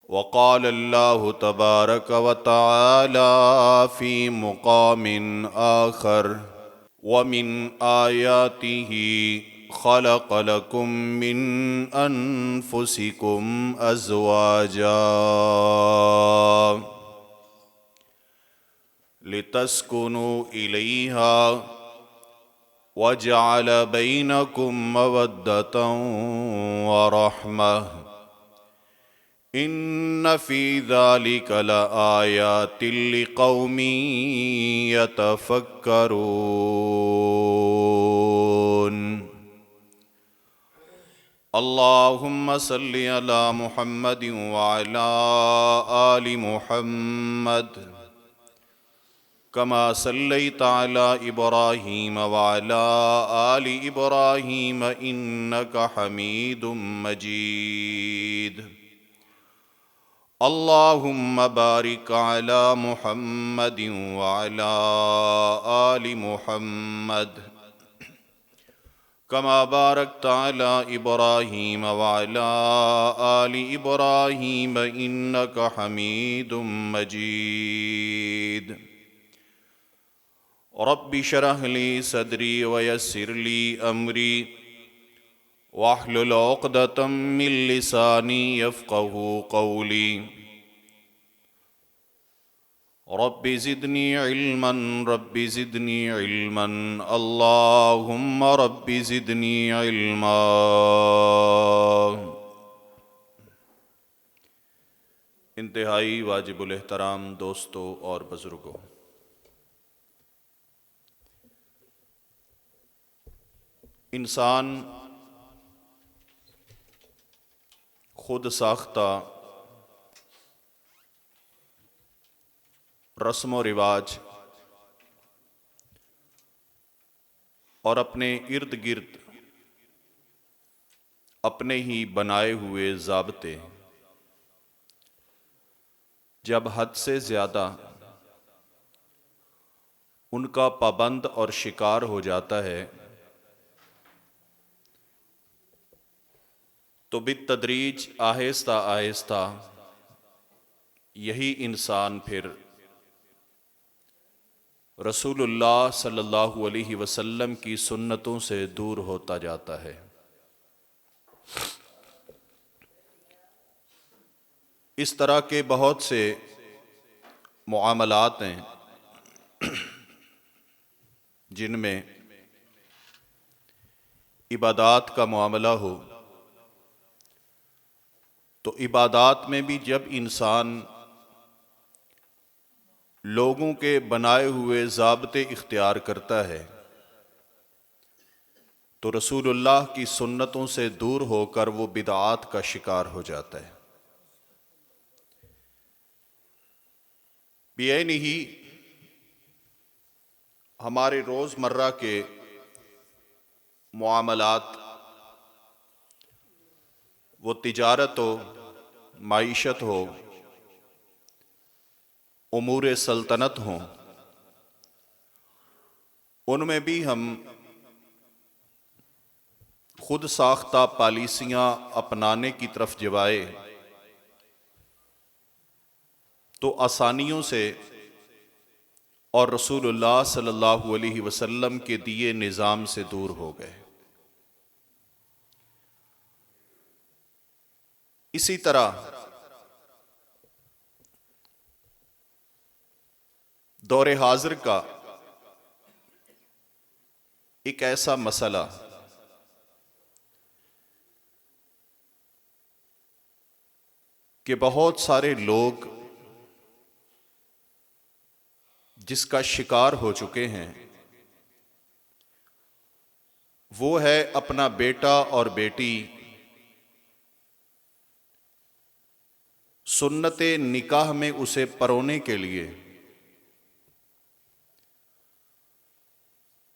वक़ाल अल्लाहु तबारक व तआला फ़ी मुक़ामिन आखर वमिन आयातिही ख़लक़ लकुम मिन अनफुसिकुम अज़वाजा लितस्कुनु इलैहा वजअल बैनकुम मवद्दतन व रहमह इन्न फ़ी ज़ालिक लआयातिल लिक़ौमिन यतफ़क्करून। अल्लाहुम्मा सल्लि अला मुहम्मदिन व अला आलि मुहम्मद कमा सल्लैता अला इब्राहीम व अला आलि इब्राहीम इन्नका हमीदुम मजीद। अल्लाहुम्मा बारिक अला मुहम्मदिन व अला आलि मुहम्मद कमा बारकता अला इब्राहीम व अला आलि इब्राहीम इन्नका हमीदुम मजीद। रब्बि शरह ली सदरी व यस्सिर ली अमरी वाहलुल उक़दतम मिन लिसानी यफ़क़हू क़ौली। रब्बि ज़िदनी इल्मन रब्बि ज़िदनी इल्मन अल्लाहुम्मा रब्बि ज़िदनी इल्मा। इंतहाई वाजिबुल एहतराम दोस्तों और बुज़ुर्गों, इंसान खुद साख्ता रस्म व रिवाज और अपने इर्द गिर्द अपने ही बनाए हुए ज़ाब्ते जब हद से ज़्यादा उनका पाबंद और शिकार हो जाता है तो बित्तदरीज आहिस्ता आहिस्ता यही इंसान फिर रसूलुल्लाह सल्लल्लाहु अलैहि वसल्लम की सुन्नतों से दूर होता जाता है। इस तरह के बहुत से मुआमलात हैं जिनमें इबादात का मामला हो, तो इबादात में भी जब इंसान लोगों के बनाए हुए ज़ाब्ते इख्तियार करता है तो रसूलुल्लाह की सुन्नतों से दूर होकर वो बिदआत का शिकार हो जाता है। बेअनी ही हमारे रोज़मर्रा के मुआमलात, वो तिजारत हो, माईशत हो, उमूर सल्तनत हों, उनमें भी हम खुद साख्ता पॉलिसियाँ अपनाने की तरफ जवाए तो आसानियों से और रसूलुल्लाह सल्लल्लाहु अलैहि वसल्लम के दिए निज़ाम से दूर हो गए। इसी तरह दौरे हाजिर का एक ऐसा मसला कि बहुत सारे लोग जिसका शिकार हो चुके हैं वो है अपना बेटा और बेटी सुन्नते निकाह में उसे परोने के लिए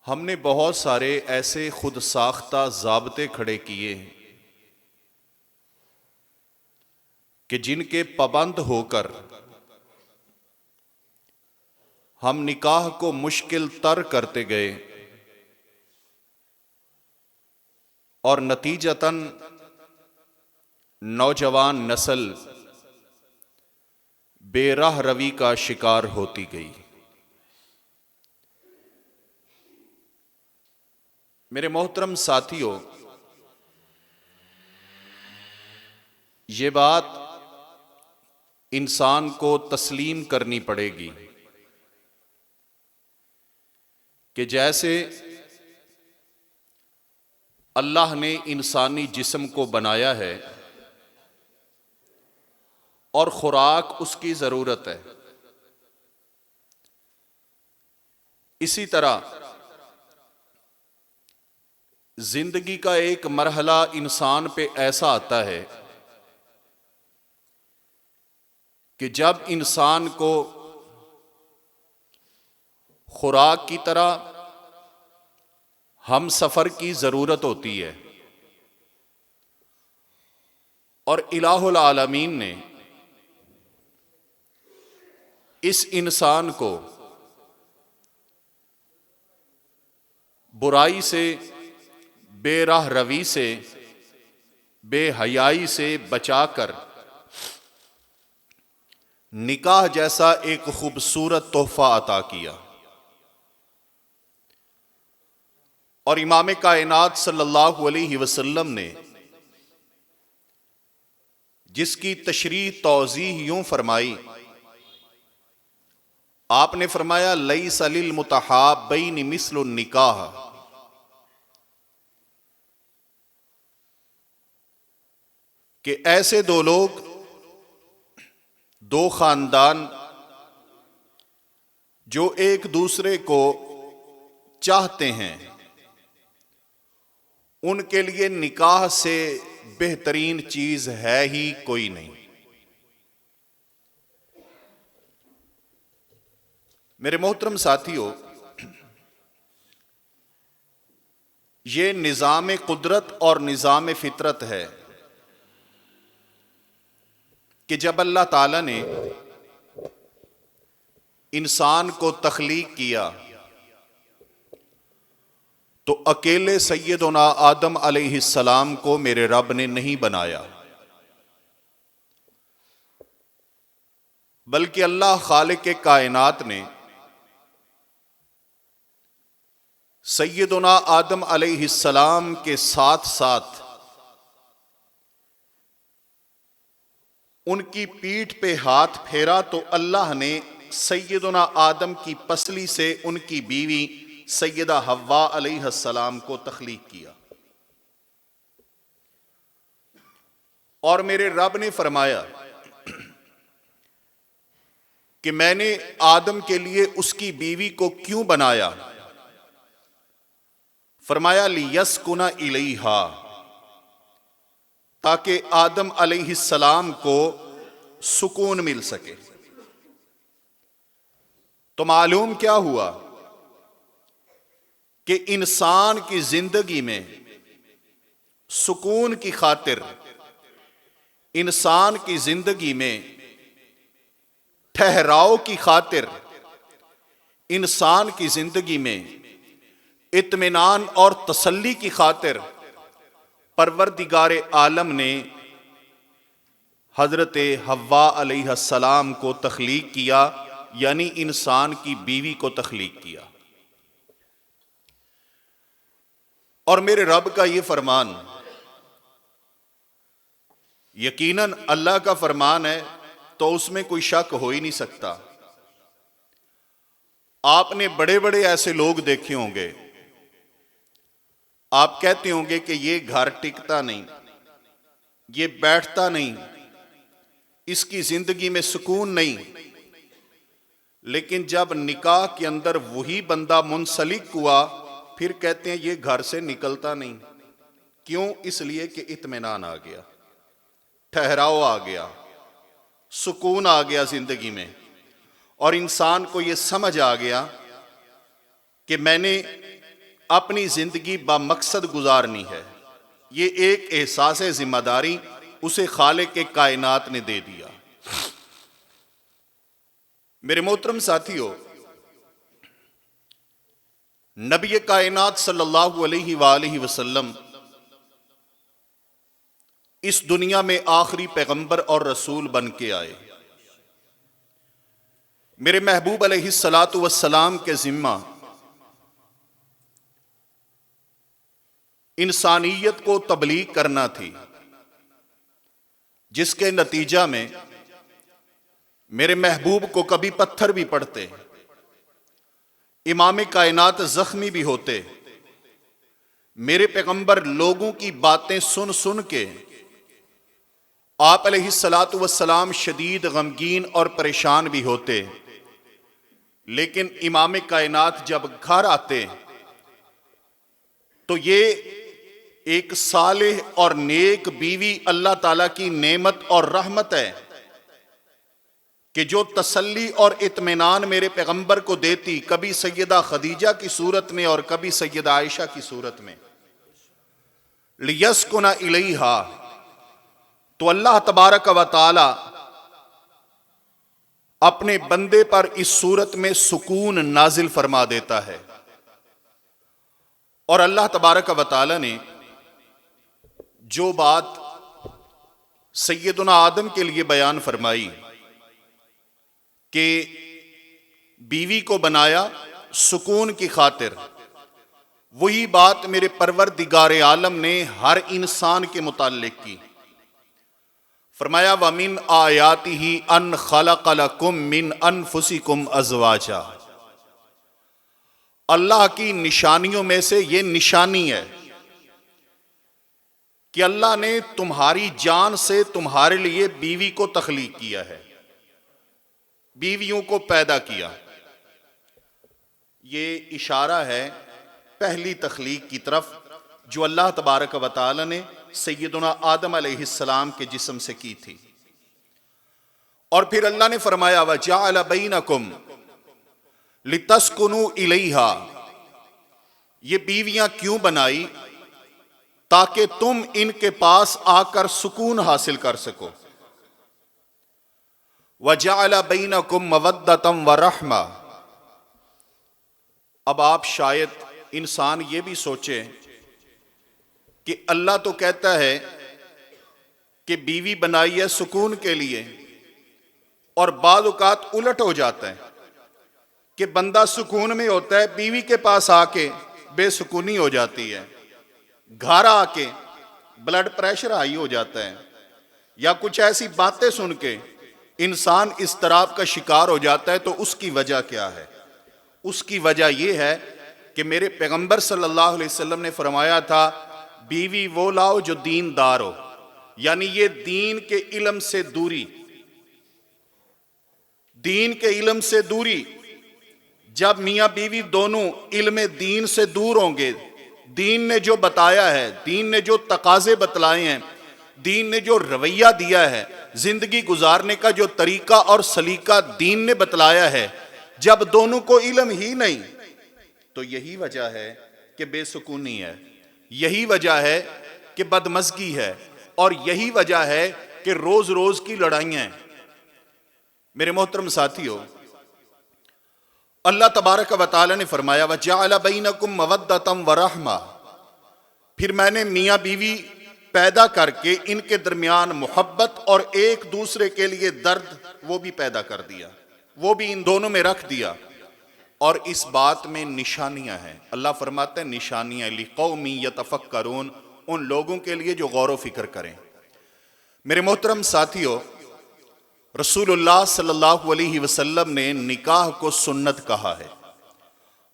हमने बहुत सारे ऐसे खुद साख्ता ज़ाब्ते खड़े किए कि जिनके पाबंद होकर हम निकाह को मुश्किल तर करते गए और नतीजतन नौजवान नस्ल बेराह रवी का शिकार होती गई। मेरे मोहतरम साथियों, ये बात इंसान को तस्लीम करनी पड़ेगी कि जैसे अल्लाह ने इंसानी जिस्म को बनाया है और खुराक उसकी ज़रूरत है, इसी तरह जिंदगी का एक मरहला इंसान पे ऐसा आता है कि जब इंसान को खुराक की तरह हम सफ़र की ज़रूरत होती है और इलाहुल आलमीन ने इस इंसान को बुराई से, बेराह रवी से, बेहयाई से बचाकर निकाह जैसा एक खूबसूरत तोहफा अता किया। और इमाम कायनात सल्लल्लाहु अलैहि वसल्लम ने जिसकी तशरीह तौज़ीह यूं फरमाई, आपने फरमाया लैसा लिल मुतहाब्बैनि मिस्लुन निकाह, कि ऐसे दो लोग, दो खानदान जो एक दूसरे को चाहते हैं, उनके लिए निकाह से बेहतरीन चीज है ही कोई नहीं। मेरे मोहतरम साथियों, ये निज़ाम कुदरत और निज़ाम फितरत है कि जब अल्लाह ताला ने इंसान को तख्लीक किया तो अकेले सैयदना आदम अलैहिस्सलाम को मेरे रब ने नहीं बनाया, बल्कि अल्लाह खालिक कायनात ने सैयदना आदम अलैहिस्सलाम के साथ साथ उनकी पीठ पे हाथ फेरा तो अल्लाह ने सैयदना आदम की पसली से उनकी बीवी सैयदा हव्वा अलैहिस्सलाम को तख्लीक किया। और मेरे रब ने फरमाया कि मैंने आदम के लिए उसकी बीवी को क्यों बनाया, फरमाया लियस्कुना इलैहा, ताकि आदम अलैहिस्सलाम को सुकून मिल सके। तो मालूम क्या हुआ कि इंसान की जिंदगी में सुकून की खातिर, इंसान की जिंदगी में ठहराव की खातिर, इंसान की जिंदगी में इत्मीनान और तसल्ली की खातिर परवरदिगार आलम ने हजरत हव्वा अलैहिस्सलाम को तख्लीक किया, यानी इंसान की बीवी को तख्लीक किया। और मेरे रब का ये फरमान यकीनन अल्लाह का फरमान है, तो उसमें कोई शक हो ही नहीं सकता। आपने बड़े बड़े ऐसे लोग देखे होंगे, आप कहते होंगे कि ये घर टिकता नहीं, ये बैठता नहीं, इसकी जिंदगी में सुकून नहीं, लेकिन जब निकाह के अंदर वही बंदा मुंसलिक हुआ फिर कहते हैं ये घर से निकलता नहीं। क्यों? इसलिए कि इत्मीनान आ गया, ठहराव आ गया, सुकून आ गया जिंदगी में, और इंसान को यह समझ आ गया कि मैंने अपनी जिंदगी बामकसद गुजारनी है। ये एक एहसास जिम्मेदारी उसे खालिक के कायनात ने दे दिया। मेरे मोहतरम साथियों, नबी कायनात सल्लल्लाहु अलैहि वसल्लम इस दुनिया में आखिरी पैगंबर और रसूल बन के आए। मेरे महबूब अलैहिस्सलातु वस्सलाम के जिम्मा इंसानियत को तबलीग करना थी, जिसके नतीजा में मेरे महबूब को कभी पत्थर भी पड़ते, इमाम कायनात जख्मी भी होते। मेरे पैगंबर लोगों की बातें सुन सुन के आप अलैहिस्सलातु वस्सलाम शदीद गमगीन और परेशान भी होते, लेकिन इमाम कायनात जब घर आते तो ये एक सालेह और नेक बीवी अल्लाह ताला की नेमत और रहमत है कि जो तसल्ली और इत्मीनान मेरे पैगंबर को देती, कभी सैयदा खदीजा की सूरत में और कभी सैयदा आयशा की सूरत में। लियस्कुना इलैहा, तो अल्लाह तबारक व तआला अपने बंदे पर इस सूरत में सुकून नाजिल फरमा देता है। और अल्लाह तबारक व तआला ने जो बात सैयदुना आदम के लिए बयान फरमाई कि बीवी को बनाया सुकून की खातिर, वही बात मेरे परवरदिगार आलम ने हर इंसान के मुताल्लिक की। फरमाया वमिन आयातिही अन खलक़ लकुम मिन अनफुसिकुम अज़वाजा, अल्लाह की निशानियों में से ये निशानी है कि अल्लाह ने तुम्हारी जान से तुम्हारे लिए बीवी को तख्लीक किया है, बीवियों को पैदा किया। ये इशारा है पहली तख्लीक की तरफ जो अल्लाह तबारक व तआला ने सैयदुना आदम अलैहिस्सलाम के जिस्म से की थी। और फिर अल्लाह ने फरमाया वजअल बैनकुम लितस्कुनु इलैहा, ये बीवियां क्यों बनाई? ताकि तुम इनके पास आकर सुकून हासिल कर सको। वजअल बैनकुम मवद्दतम व रहमा, अब आप शायद इंसान ये भी सोचे कि अल्लाह तो कहता है कि बीवी बनाई है सुकून के लिए, और बाद औकात उलट हो जाता है कि बंदा सुकून में होता है, बीवी के पास आके बेसुकूनी हो जाती है, घर आके ब्लड प्रेशर हाई हो जाता है, या कुछ ऐसी बातें सुन के इंसान इस तरह का शिकार हो जाता है। तो उसकी वजह क्या है? उसकी वजह यह है कि मेरे पैगंबर सल्लल्लाहु अलैहि वसल्लम ने फरमाया था बीवी वो लाओ जो दीनदार हो, यानी ये दीन के इल्म से दूरी, दीन के इल्म से दूरी। जब मियां बीवी दोनों इल्म दीन से दूर होंगे, दीन ने जो बताया है, दीन ने जो तकाजे बतलाए हैं, दीन ने जो रवैया दिया है, जिंदगी गुजारने का जो तरीका और सलीका दीन ने बतलाया है, जब दोनों को इल्म ही नहीं, तो यही वजह है कि बेसुकूनी है, यही वजह है कि बदमज़गी है, और यही वजह है कि रोज रोज की लड़ाइयां हैं। मेरे मोहतरम साथियों, अल्लाह तबारक व तआला ने फरमाया वजअल बैनकुम मवद्दतम व रहमा, फिर मैंने मियां बीवी पैदा करके इनके दरमियान मोहब्बत और एक दूसरे के लिए दर्द वो भी पैदा कर दिया, वो भी इन दोनों में रख दिया। और इस बात में निशानियां हैं। अल्लाह फरमाते हैं निशानियां लिकौमी यतफक्करून, उन लोगों के लिए जो गौर व फिक्र करें। मेरे मोहतरम साथियों, रसूलुल्लाह सल्लल्लाहु अलैहि वसल्लम ने निकाह को सुन्नत कहा है,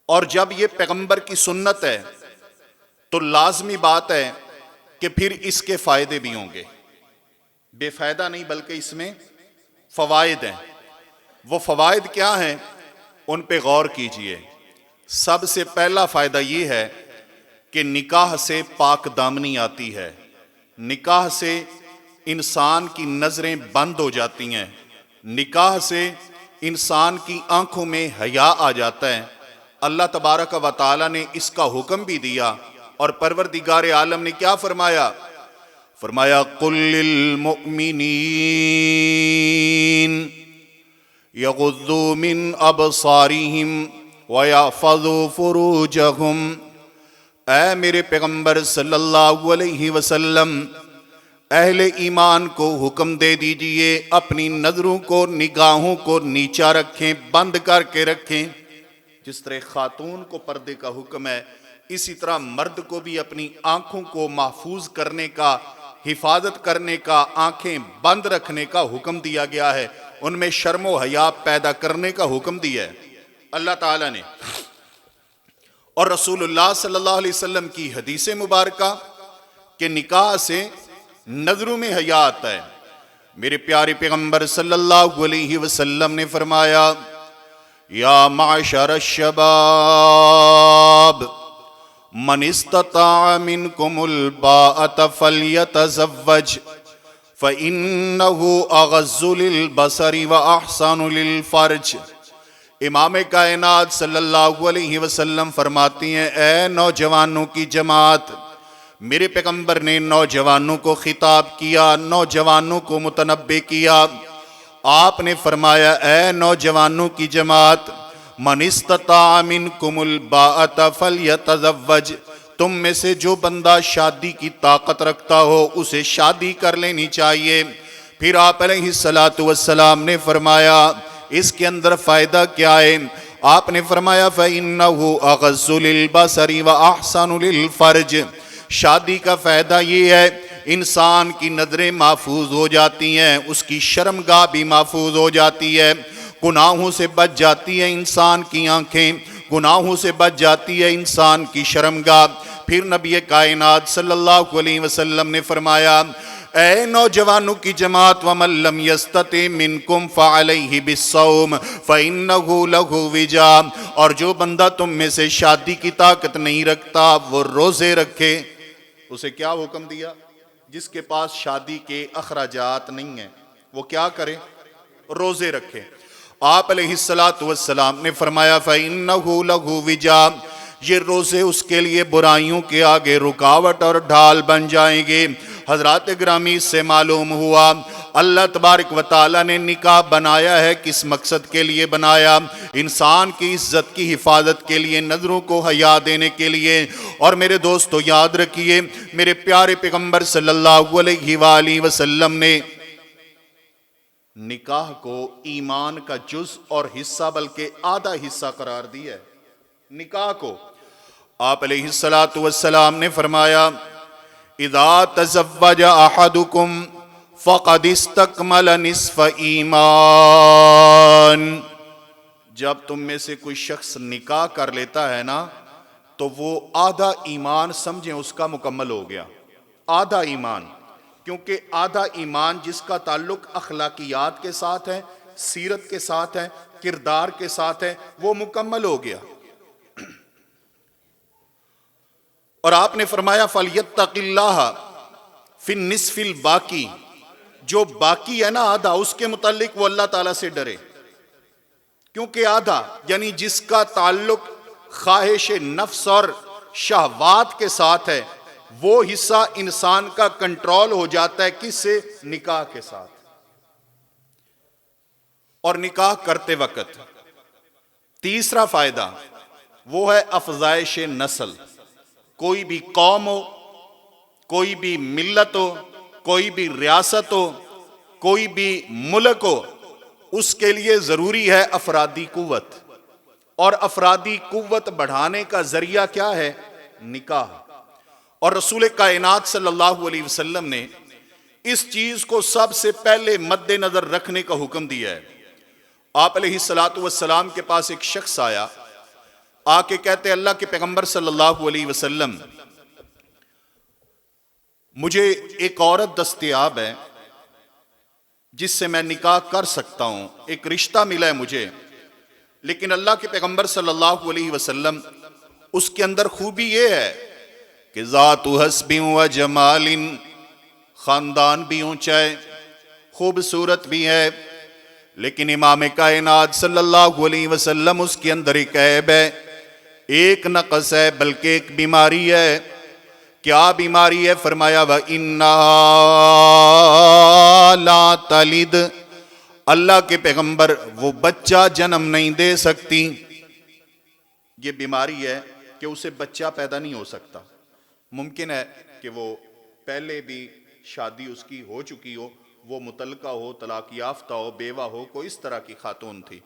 और जब ये पैगंबर की सुन्नत है तो लाजमी बात है कि फिर इसके फायदे भी होंगे, बेफायदा नहीं बल्कि इसमें फवायद हैं। वो फवायद क्या हैं, उन पे गौर कीजिए। सबसे पहला फायदा ये है कि निकाह से पाक दामनी आती है, निकाह से इंसान की नजरें बंद हो जाती हैं, निकाह से इंसान की आंखों में हया आ जाता है। अल्लाह तबारक व तआला ने इसका हुक्म भी दिया, और परवरदिगार आलम ने क्या फरमाया? फरमाया कुल्लिल मुमिनीन यगुद्दू मिन अबसारिहिम व यहफज़ू फुरूजहुम। ऐ मेरे पैगंबर सल्लल्लाहु अलैहि वसल्लम, अहले ईमान को हुक्म दे दीजिए अपनी नजरों को, निगाहों को नीचा रखें, बंद करके रखें। जिस तरह खातून को पर्दे का हुक्म है, इसी तरह मर्द को भी अपनी आंखों को महफूज करने का, हिफाजत करने का, आंखें बंद रखने का हुक्म दिया गया है। उनमें शर्म व हया पैदा करने का हुक्म दिया है अल्लाह ताला ने। और रसूलुल्लाह सल्लल्लाहु अलैहि वसल्लम की हदीस मुबारका के निकाह से नजरों में हया आता है। मेरे प्यारे पैगंबर सल्लल्लाहु अलैहि वसल्लम ने फरमाया, या माशर शबाब मन इस्तता मिनकुमुल बाअत फल्यतज़व्वज फ़इन्नहु अग़ज़्ज़ु लिलबसरि व अहसनु लिलफ़र्ज। इमाम कायनात सल्लल्लाहु अलैहि वसल्लम फरमाती हैं, ए नौजवानों की जमात, मेरे पैगंबर ने नौजवानों को खिताब किया, नौजवानों को मुतनब्बे किया। आपने फरमाया, ए नौजवानों की जमात, मन इस्तता मिनकुमुल बाअत फल्यतज़व्वज, तुम में से जो बंदा शादी की ताकत रखता हो उसे शादी कर लेनी चाहिए। फिर आप अलैहिस्सलातु वस्सलाम ने फरमाया, इसके अंदर फायदा क्या है? आपने फरमाया, फ़इन्नहु अग़ज़्ज़ु लिलबसरि व अहसनु लिलफ़र्ज। शादी का फायदा ये है, इंसान की नजरें महफूज हो जाती हैं, उसकी शर्मगाह भी महफूज हो जाती है, गुनाहों से बच जाती है इंसान की आंखें, गुनाहों से बच जाती है इंसान की शर्मगाह। फिर नबी कायनात सल्लल्लाहु अलैहि वसल्लम ने फरमाया, ऐ नौजवानों की जमात, वमन लम यस्तति मिनकुम फ़अलैहि बिस्सौम फ़इन्नहु लहु विजा, और जो बंदा तुम में से शादी की ताकत नहीं रखता वो रोजे रखे। उसे क्या हुक्म दिया? जिसके पास शादी के अखराजात नहीं है वो क्या करे? रोजे रखे। आप अलैहिस्सलातु वस्सलाम ने फरमाया, फ़इन्नहु लहु विजा, ये रोजे उसके लिए बुराइयों के आगे रुकावट और ढाल बन जाएंगे। हजरात ग्रामी से मालूम हुआ अल्लाह तबारक व तआला ने निकाह बनाया है किस मकसद के लिए बनाया? इंसान की इज्जत की हिफाजत के लिए, नजरों को हया देने के लिए। और मेरे दोस्तों याद रखिए, मेरे प्यारे पैगंबर सल्लल्लाहु अलैहि वसल्लम ने निकाह को ईमान का जुज और हिस्सा बल्कि आधा हिस्सा करार दिया है। निकाह को आप अलैहिस्सलातु वस्सलाम ने फरमाया, इदा तज़व्वज अहदुकुम फ़क़द इस्तकमल निस्फ़ ईमान। जब तुम में से कोई शख्स निकाह कर लेता है ना, तो वो आधा ईमान समझें उसका मुकम्मल हो गया। आधा ईमान, क्योंकि आधा ईमान जिसका ताल्लुक अखलाकियात के साथ है, सीरत के साथ है, किरदार के साथ है, वो मुकम्मल हो गया। और आपने फरमाया, फलयत्तकिल्लाह फिन निस्फिल बाकी, जो बाकी है ना आधा, उसके मुतालिक वो अल्लाह ताला से डरे। क्योंकि आधा यानी जिसका ताल्लुक ख्वाहिश नफ्स और शहवात के साथ है, वो हिस्सा इंसान का कंट्रोल हो जाता है किससे? निकाह के साथ। और निकाह करते वक्त तीसरा फायदा वो है अफजाइश नस्ल। कोई भी कौम हो, कोई भी मिल्लत हो, कोई भी रियासत हो, कोई भी मुल्क हो, उसके लिए जरूरी है अफरादी कुव्वत। और अफरादी कुव्वत बढ़ाने का जरिया क्या है? निकाह। और रसूल कायनात सल्लल्लाहु अलैहि वसल्लम ने इस चीज को सबसे पहले मद्देनजर रखने का हुक्म दिया है। आप अलैहिस्सलातु वस्सलाम के पास एक शख्स आया, आके कहते, अल्लाह के पैगंबर सल्लल्लाहु अलैहि वसल्लम, मुझे एक औरत दस्तयाब है जिससे मैं निकाह कर सकता हूं, एक रिश्ता मिला है मुझे, लेकिन अल्लाह के पैगंबर सल्लल्लाहु अलैहि वसल्लम, उसके अंदर खूबी यह है कि ज़ातु हस्बिन व जमालिन, खानदान भी ऊंचा है, खूबसूरत भी है, लेकिन इमाम कायनात सल्लल्लाहु अलैहि वसल्लम, उसके अंदर एक ऐब है, एक नक़स है, बल्कि एक बीमारी है। क्या बीमारी है? फरमाया, व इन्ना ला तलिद, अल्लाह के पैगंबर वो बच्चा जन्म नहीं दे सकती। ये बीमारी है कि उसे बच्चा पैदा नहीं हो सकता। मुमकिन है कि वो पहले भी शादी उसकी हो चुकी हो, वो मुतल्लका हो, तलाक याफ्ता हो, बेवा हो, कोई इस तरह की खातून थी।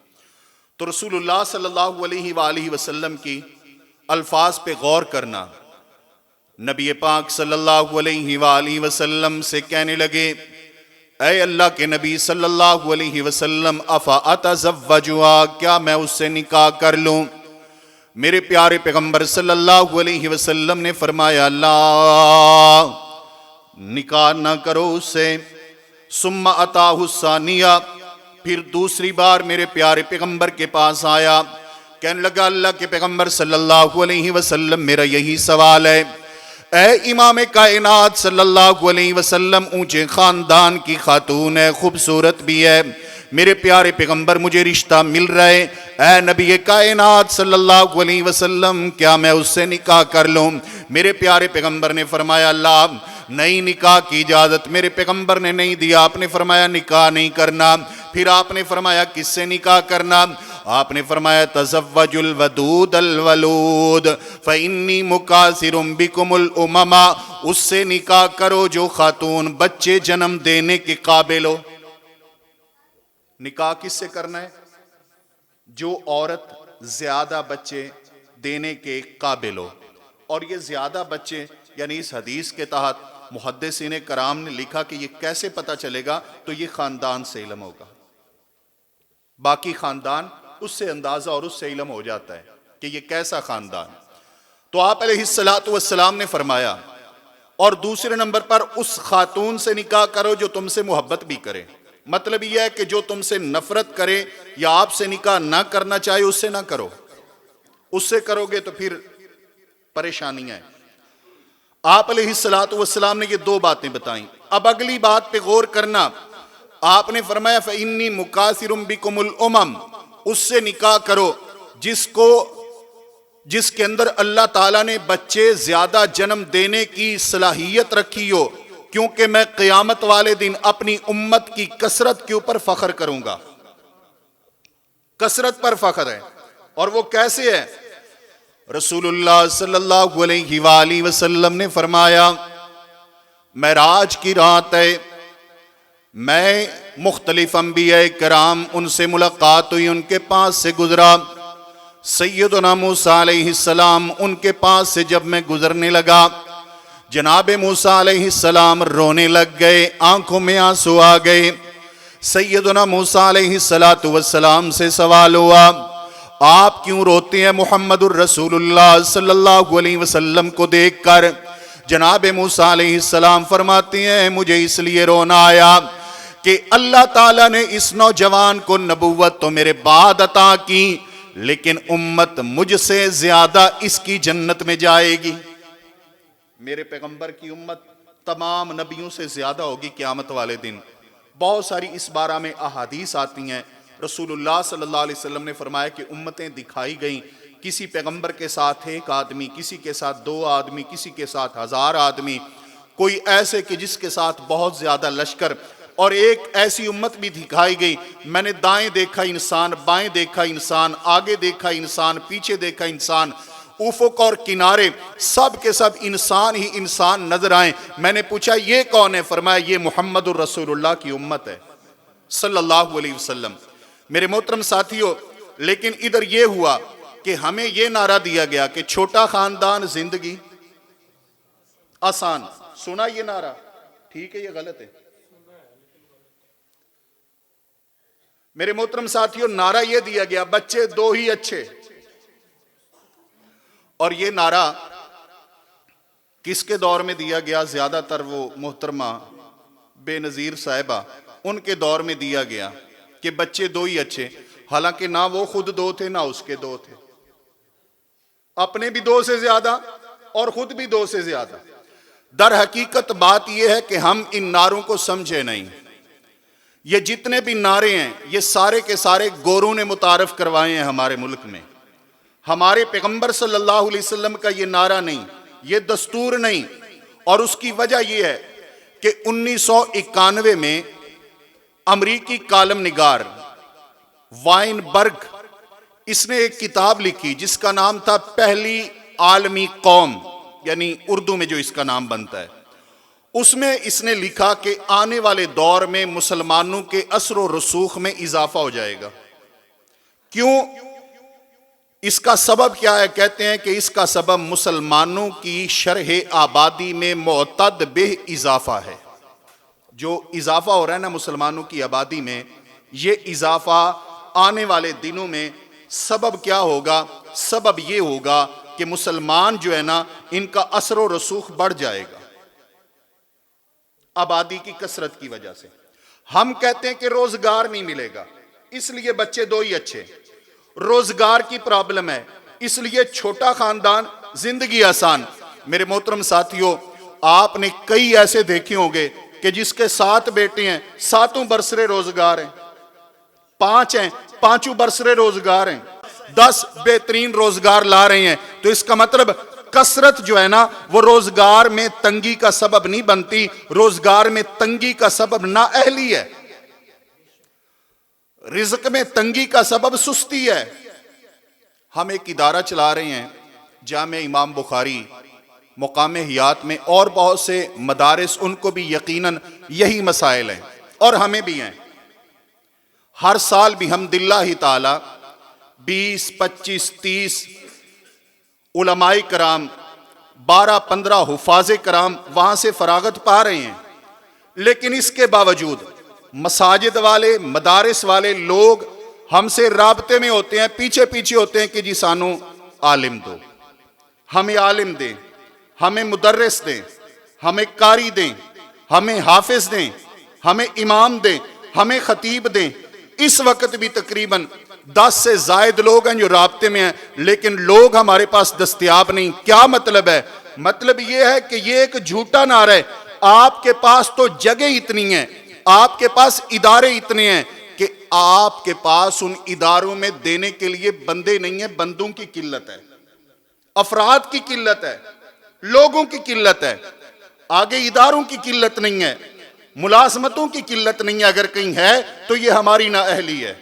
तो रसूलुल्लाह सल्लल्लाहु अलैहि वसल्लम की अल्फाज पे गौर करना, नबी पाक सल्लल्लाहु अलैहि वसल्लम से कहने लगे, ऐ अल्लाह के नबी सल्लल्लाहु अलैहि वसल्लम, अफा अतज़व्वजुहा, क्या मैं उससे निकाह कर लूं? मेरे प्यारे पैगंबर सल्लल्लाहु अलैहि वसल्लम ने फरमाया, ला, निकाह ना करो उससे। सुम्मा अताहु सानिया, फिर दूसरी बार मेरे प्यारे पैगंबर के पास आया, कहने लगा, अल्लाह के पैगंबर सल्लल्लाहु अलैहि वसल्लम, मेरा यही सवाल है, ऐ इमाम कायनात सल्लल्लाहु अलैहि वसल्लम, ऊंचे खानदान की खातून है, खूबसूरत भी है, मेरे प्यारे पैगंबर मुझे रिश्ता मिल रहा है, ऐ नबी कायनात सल्लल्लाहु अलैहि वसल्लम, क्या मैं उससे निकाह कर लूं? मेरे प्यारे पैगंबर ने फरमाया, अल्लाह, नई निकाह की इजाजत मेरे पैगंबर ने नहीं दिया। आपने फरमाया निकाह नहीं करना। फिर आपने फरमाया किससे निकाह करना? आपने फरमाया तज़व्वजुल वदूदल वलूद फ़इन्नी मुकासिरुम बिकुमुल उममा, उससे निकाह करो जो खातून बच्चे जन्म देने के काबिल हो। निकाह किससे करना है? जो औरत ज्यादा बच्चे देने के काबिल हो। और ये ज्यादा बच्चे यानी इस हदीस के तहत मुहद्दिसीन कराम ने लिखा कि ये कैसे पता चलेगा, तो ये खानदान से इल्म होगा। बाकी खानदान उससे अंदाजा और उससे इल्म हो जाता है कि ये कैसा खानदान। तो आप अलैहिस्सलातु वस्सलाम ने फरमाया, और दूसरे नंबर पर उस खातून से निकाह करो जो तुमसे मोहब्बत भी करे। मतलब यह है कि जो तुमसे नफरत करे या आपसे निकाह ना करना चाहे उससे ना करो। उससे करोगे तो फिर परेशानियां हैं। आप अलैहिस्सलातु वस्सलाम ने ये दो बातें बताई। अब अगली बात पे गौर करना। आपने फरमाया फ़इन्नी मुकासिरुम बिकुमुल उमम, उससे निकाह करो जिसके अंदर अल्लाह ताला ने बच्चे ज्यादा जन्म देने की सलाहियत रखी हो, क्योंकि मैं क़यामत वाले दिन अपनी उम्मत की कसरत के ऊपर फख्र करूंगा। कसरत पर फख्र है। और वो कैसे है? रसूलुल्लाह सल्लल्लाहु अलैहि वसल्लम ने फरमाया, मेराज की रात है, मैं मुख्तलिफ अंबिया कराम उनसे मुलाकात हुई, उनके पास से गुजरा। सैयदना मूसा अलैहिस्सलाम उनके पास से जब मैं गुजरने लगा, जनाब मूसा अलैहिस्सलाम रोने लग गए, आंखों में आंसू आ गए। सैयदना मूसा अलैहिस्सलातु वस्सलाम से सवाल हुआ, आप क्यों रोते हैं मुहम्मदुर रसूलुल्लाह सल्लल्लाहु अलैहि वसल्लम को देखकर? जनाब मूसा अलैहिस्सलाम फरमाते हैं, मुझे इसलिए रोना आया कि अल्लाह ताला ने इस नौजवान को नबुव्वत तो मेरे बाद अता की, लेकिन उम्मत मुझसे ज्यादा इसकी जन्नत में जाएगी। मेरे पैगंबर की उम्मत तमाम नबियों से ज्यादा होगी क़यामत वाले दिन। बहुत सारी इस बारे में अहादीस आती हैं। रसूलुल्लाह सल्लल्लाहु अलैहि वसल्लम ने फरमाया कि उम्मतें दिखाई गई, किसी पैगंबर के साथ एक आदमी, किसी के साथ दो आदमी, किसी के साथ 1000 आदमी, कोई ऐसे कि जिसके साथ बहुत ज्यादा लश्कर। और एक ऐसी उम्मत भी दिखाई गई, मैंने दाएं देखा इंसान, बाएं देखा इंसान, आगे देखा इंसान, पीछे देखा इंसान, उफुक और किनारे सब के सब इंसान ही इंसान नजर आए। मैंने पूछा ये कौन है? फरमाया ये मुहम्मदुर रसूलुल्लाह की उम्मत है सल्लल्लाहु अलैहि वसल्लम। मेरे मोहतरम साथियों, लेकिन इधर यह हुआ कि हमें यह नारा दिया गया कि छोटा खानदान जिंदगी आसान। सुना ये नारा? ठीक है, ये गलत है? मेरे मोहतरम साथियों, नारा यह दिया गया बच्चे दो ही अच्छे। और यह नारा किसके दौर में दिया गया? ज्यादातर वो मोहतरमा बेनजीर साहिबा, उनके दौर में दिया गया कि बच्चे दो ही अच्छे। हालांकि ना वो खुद दो थे ना उसके दो थे, अपने भी दो से ज्यादा और खुद भी दो से ज्यादा। दर हकीकत बात यह है कि हम इन नारों को समझे नहीं। ये जितने भी नारे हैं ये सारे के सारे गोरों ने मुतारफ करवाए हैं हमारे मुल्क में। हमारे पैगंबर सल्लल्लाहु अलैहि वसल्लम का ये नारा नहीं, ये दस्तूर नहीं। और उसकी वजह यह है कि 1991 में अमरीकी कालम निगार वाइनबर्ग, इसने एक किताब लिखी जिसका नाम था पहली आलमी कौम, यानी उर्दू में जो इसका नाम बनता है। उसमें इसने लिखा कि आने वाले दौर में मुसलमानों के असर व रसूख में इजाफा हो जाएगा। क्यों? इसका सबब क्या है? कहते हैं कि इसका सबब मुसलमानों की शरह आबादी में मुअतद बिह इजाफा है। जो इजाफा हो रहा है ना मुसलमानों की आबादी में, ये इजाफा आने वाले दिनों में सबब क्या होगा? सबब ये होगा कि मुसलमान जो है ना, इनका असर व रसूख बढ़ जाएगा आबादी की कसरत की वजह से। हम कहते हैं कि रोजगार नहीं मिलेगा, इसलिए बच्चे दो ही अच्छे। रोजगार की प्रॉब्लम है, इसलिए छोटा खानदान, जिंदगी आसान। मेरे मोहतरम साथियों, आपने कई ऐसे देखे होंगे कि जिसके 7 बेटे हैं, 7 बरसरे रोजगार हैं, 5 हैं, 5 बरसरे रोजगार हैं, 10 बेहतरीन रोजगार ला रहे हैं। तो इसका मतलब कसरत जो है ना, वो रोजगार में तंगी का सबब नहीं बनती, रोजगार में तंगी का सबब नाअहली है। रिज़्क में तंगी का सबब सुस्ती है। हम एक इदारा चला रहे हैं, जामे इमाम बुखारी, मुकाम हयात में, और बहुत से मदारिस, उनको भी यकीनन यही मसाइल हैं और हमें भी हैं। हर साल भी हम्दुलिल्लाह ताला 20, 25, 30 उलमाए कराम, 12, 15 हुफाज़े कराम वहां से फरागत पा रहे हैं। लेकिन इसके बावजूद मसाजिद वाले, मदारिस वाले लोग हमसे राब्ते में होते हैं, पीछे पीछे होते हैं कि जी सानू आलिम दो, हमें आलिम दें, हमें मुदर्रिस दें, हमें कारी दें, हमें हाफिज दें, हमें इमाम दें, हमें खतीब दें। इस वक्त भी तकरीबन 10 से जायद लोग हैं जो राब्ते में हैं, लेकिन लोग हमारे पास दस्तयाब नहीं। क्या मतलब है? मतलब यह है कि यह एक झूठा नारा है। आपके पास तो जगह इतनी है, आपके पास इदारे इतने हैं कि आपके पास उन इदारों में देने के लिए बंदे नहीं है। बंदों की किल्लत है, अफराद की किल्लत है, लोगों की किल्लत है, आगे इदारों की किल्लत नहीं है, मुलाजमतों की किल्लत नहीं है। अगर कहीं है तो ये हमारी नाअहली है।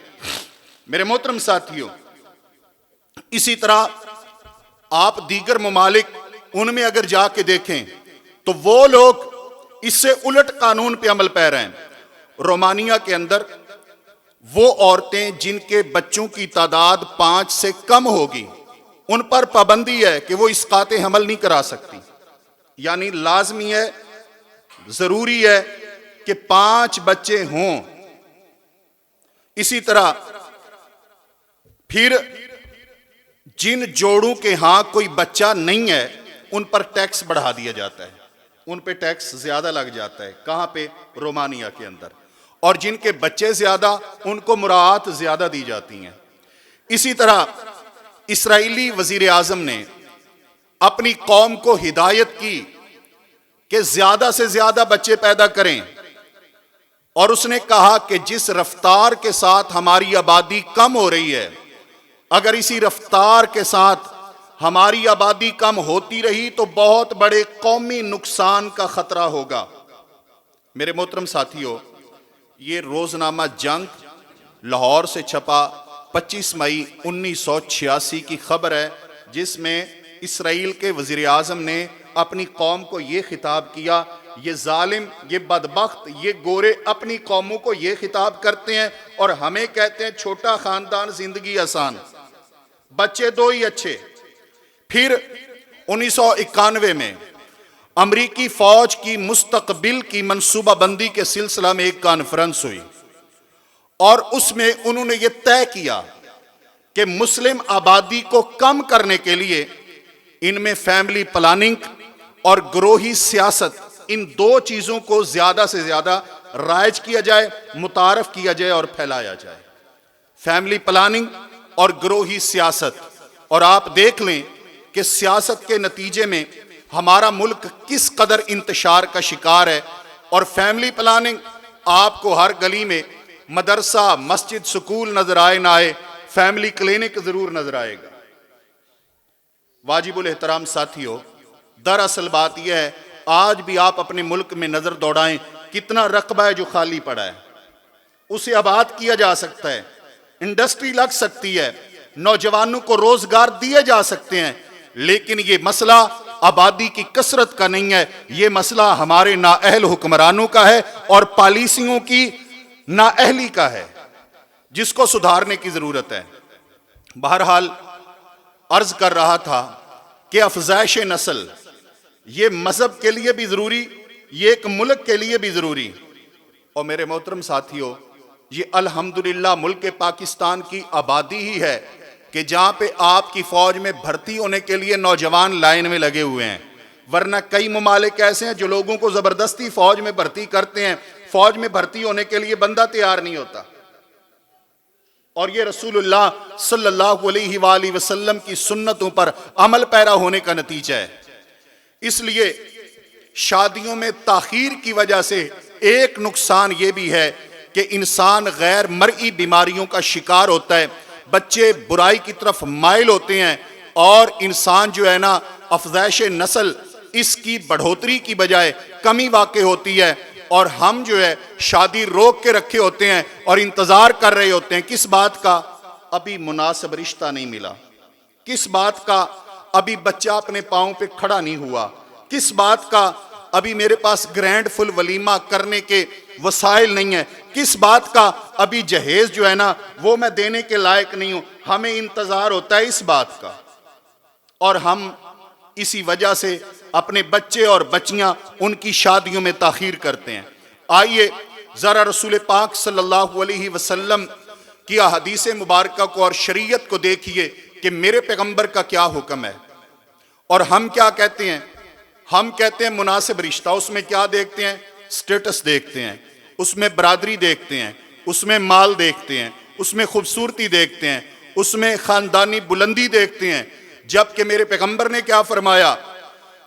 मेरे मोहतरम साथियों, इसी तरह आप दीगर ममालिक, उनमें अगर जाके देखें तो वो लोग इससे उलट कानून पे अमल पैरा हैं। रोमानिया के अंदर वो औरतें जिनके बच्चों की तादाद 5 से कम होगी, उन पर पाबंदी है कि वो इसकाते हमल नहीं करा सकती। यानी लाजमी है, जरूरी है कि 5 बच्चे हों। इसी तरह फिर जिन जोड़ों के यहां कोई बच्चा नहीं है, उन पर टैक्स बढ़ा दिया जाता है, उन पे टैक्स ज्यादा लग जाता है। कहां पे? रोमानिया के अंदर। और जिनके बच्चे ज्यादा, उनको मुराआत ज्यादा दी जाती हैं। इसी तरह इसराइली वजीर आजम ने अपनी कौम को हिदायत की कि ज्यादा से ज्यादा बच्चे पैदा करें, और उसने कहा कि जिस रफ्तार के साथ हमारी आबादी कम हो रही है, अगर इसी रफ्तार के साथ हमारी आबादी कम होती रही तो बहुत बड़े कौमी नुकसान का खतरा होगा। मेरे मोहतरम साथियों, ये रोजनामा जंग लाहौर से छपा 25 मई 1986 की खबर है, जिसमें इसराइल के वजीर आजम ने अपनी कौम को ये खिताब किया। ये जालिम, ये बदबख्त, ये गोरे अपनी कौमों को ये खिताब करते हैं और हमें कहते हैं छोटा खानदान, जिंदगी आसान, बच्चे दो ही अच्छे। फिर 1991 में अमरीकी फौज की मुस्तकबिल की मंसूबाबंदी के सिलसिला में एक कॉन्फ्रेंस हुई और उसमें उन्होंने ये तय किया कि मुस्लिम आबादी को कम करने के लिए इनमें फैमिली प्लानिंग और ग्रोही सियासत, इन 2 चीजों को ज्यादा से ज्यादा राइज किया जाए, मुतारफ किया जाए और फैलाया जाए। फैमिली प्लानिंग और ग्रोही सियासत। और आप देख लें कि सियासत के नतीजे में हमारा मुल्क किस कदर इंतशार का शिकार है। और फैमिली प्लानिंग आपको हर गली में मदरसा, मस्जिद, स्कूल नजर आए ना आए, फैमिली क्लिनिक जरूर नजर आएगा। वाजिबुल एहतराम साथियों, दरअसल बात यह है, आज भी आप अपने मुल्क में नजर दौड़ाएं, कितना रकबा है जो खाली पड़ा है, उसे आबाद किया जा सकता है, इंडस्ट्री लग सकती है, नौजवानों को रोजगार दिए जा सकते हैं। लेकिन ये मसला आबादी की कसरत का नहीं है, ये मसला हमारे नाअहल हुक्मरानों का है और पॉलिसियों की नाअहली का है, जिसको सुधारने की जरूरत है। बहरहाल अर्ज कर रहा था कि अफजाइश नस्ल ये मजहब के लिए भी जरूरी, ये एक मुल्क के लिए भी जरूरी। और मेरे मोहतरम साथियों, ये अल्हम्दुलिल्लाह मुल्क पाकिस्तान की आबादी ही है कि जहां पे आपकी फौज में भर्ती होने के लिए नौजवान लाइन में लगे हुए हैं, वरना कई ममालिक ऐसे हैं जो लोगों को जबरदस्ती फौज में भर्ती करते हैं, फौज में भर्ती होने के लिए बंदा तैयार नहीं होता। और ये रसूलुल्लाह सल्लल्लाहु अलैहि वसल्लम की सुन्नतों पर अमल पैरा होने का नतीजा है। इसलिए शादियों में ताखीर की वजह से एक नुकसान ये भी है कि इंसान गैर मर्ई बीमारियों का शिकार होता है, बच्चे बुराई की तरफ माइल होते हैं और इंसान जो है ना, अफजाइश नस्ल इसकी बढ़ोतरी की बजाय कमी वाक़ई होती है। और हम जो है शादी रोक के रखे होते हैं और इंतजार कर रहे होते हैं, किस बात का? अभी मुनासिब रिश्ता नहीं मिला, किस बात का? अभी बच्चा अपने पांव पे खड़ा नहीं हुआ, किस बात का? अभी मेरे पास ग्रैंड फुल वलीमा करने के वसाइल नहीं है, किस बात का? अभी जहेज जो है ना वो मैं देने के लायक नहीं हूं। हमें इंतजार होता है इस बात का, और हम इसी वजह से अपने बच्चे और बच्चियां उनकी शादियों में ताखीर करते हैं। आइए जरा रसूल पाक सल्लल्लाहु अलैहि वसल्लम की हदीस मुबारक को और शरीयत को देखिए कि मेरे पैगंबर का क्या हुक्म है और हम क्या कहते हैं। हम कहते हैं मुनासिब रिश्ता, उसमें क्या देखते हैं? स्टेटस देखते हैं, उसमें बरादरी देखते हैं, उसमें माल देखते हैं, उसमें खूबसूरती देखते हैं, उसमें खानदानी बुलंदी देखते हैं। जबकि मेरे पैगंबर ने क्या फरमाया?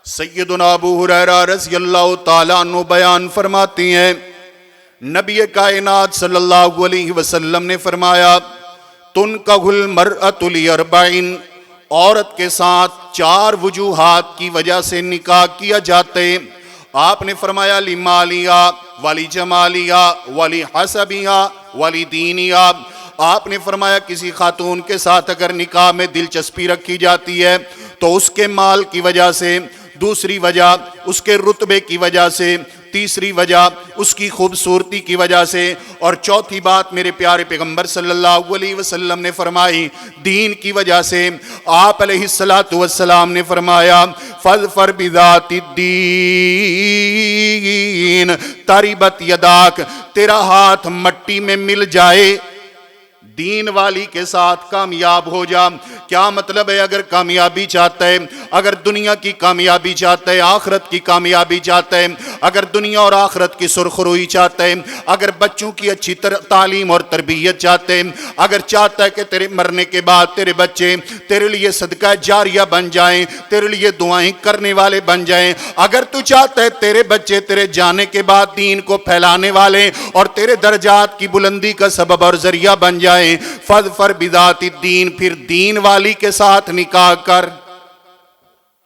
सैयदुना अबू हुरैरा रज़ियल्लाहु ताला अन्हु बयान फरमाती हैं, नबी कायनात सल्लल्लाहु अलैहि वसल्लम ने फरमाया, तुनकहुल मरअतु लिअरबईन, औरत के साथ 4 वजूहात की वजह से निकाह किया जाते। आपने फरमाया लिमालिया वाली जमालिया वाली हसबिया वाली दीनिया। आपने फरमाया किसी खातून के साथ अगर निकाह में दिलचस्पी रखी जाती है तो उसके माल की वजह से, दूसरी वजह उसके रुतबे की वजह से, तीसरी वजह उसकी खूबसूरती की वजह से, और चौथी बात मेरे प्यारे पैगंबर सल्लल्लाहु अलैहि वसल्लम ने फरमाई दीन की वजह से। आप अलैहिस्सलातु वस्सलाम ने फरमाया फज़फर बिज़ाति दीन तरिबत यदाक, तेरा हाथ मट्टी में मिल जाए, दीन वाली के साथ कामयाब हो जा। क्या मतलब है? अगर कामयाबी चाहता है, अगर दुनिया की कामयाबी चाहता है, आखिरत की कामयाबी चाहता है, अगर दुनिया और आखिरत की सुरखरुई चाहता है, अगर बच्चों की अच्छी तालीम और तरबियत चाहते हैं, अगर चाहता है कि तेरे मरने के बाद तेरे बच्चे तेरे लिए सदका जारिया बन जाएं, तेरे लिए दुआएं करने वाले बन जाएं, अगर तू चाहता है तेरे बच्चे तेरे जाने के बाद दीन को फैलाने वाले और तेरे दर्जात की बुलंदी का सबब और जरिया बन जाए, फज़फर बिज़ाति दीन, फिर दीन वाली के साथ निकाह कर।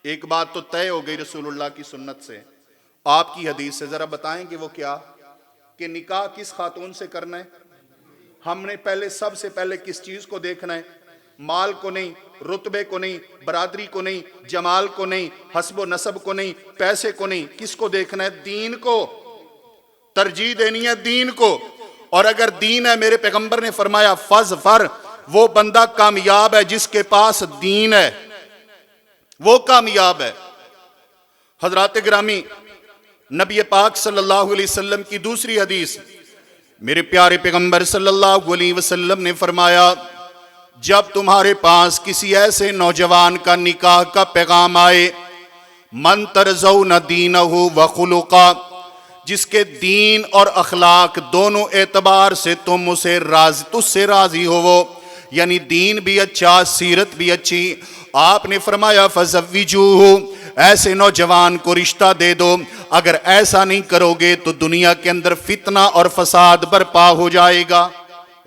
एक बात तो तय हो गई रसूलुल्लाह की सुन्नत से, आपकी हदीस से। जरा बताएंगे वो क्या? कि निकाह किस खातून से करना है? हमने पहले सबसे पहले किस चीज को देखना है? माल को नहीं, रुतबे को नहीं, बरादरी को नहीं, जमाल को नहीं, हस्ब नसब को नहीं, पैसे को नहीं, किसको देखना है? दीन को तरजीह देनी है, दीन को। और अगर दीन है, मेरे पैगंबर ने फरमाया फज़फर, वो बंदा कामयाब है जिसके पास दीन है, वो कामयाब है। हजरात गिरामी, नबी पाक सल्लल्लाहु अलैहि वसल्लम की दूसरी हदीस, मेरे प्यारे पैगंबर सल्लल्लाहु अलैहि वसल्लम ने फरमाया, जब तुम्हारे पास किसी ऐसे नौजवान का निकाह का पैगाम आए, मन तरज़ौन दीनहु व खुलुका, जिसके दीन और अखलाक दोनों एतबार से तुम तुझसे राजी हो, वो यानी दीन भी अच्छा, सीरत भी अच्छी। आपने फरमाया फज़व्विजूहु, ऐसे नौजवान को रिश्ता दे दो। अगर ऐसा नहीं करोगे तो दुनिया के अंदर फितना और फसाद बर्पा हो जाएगा।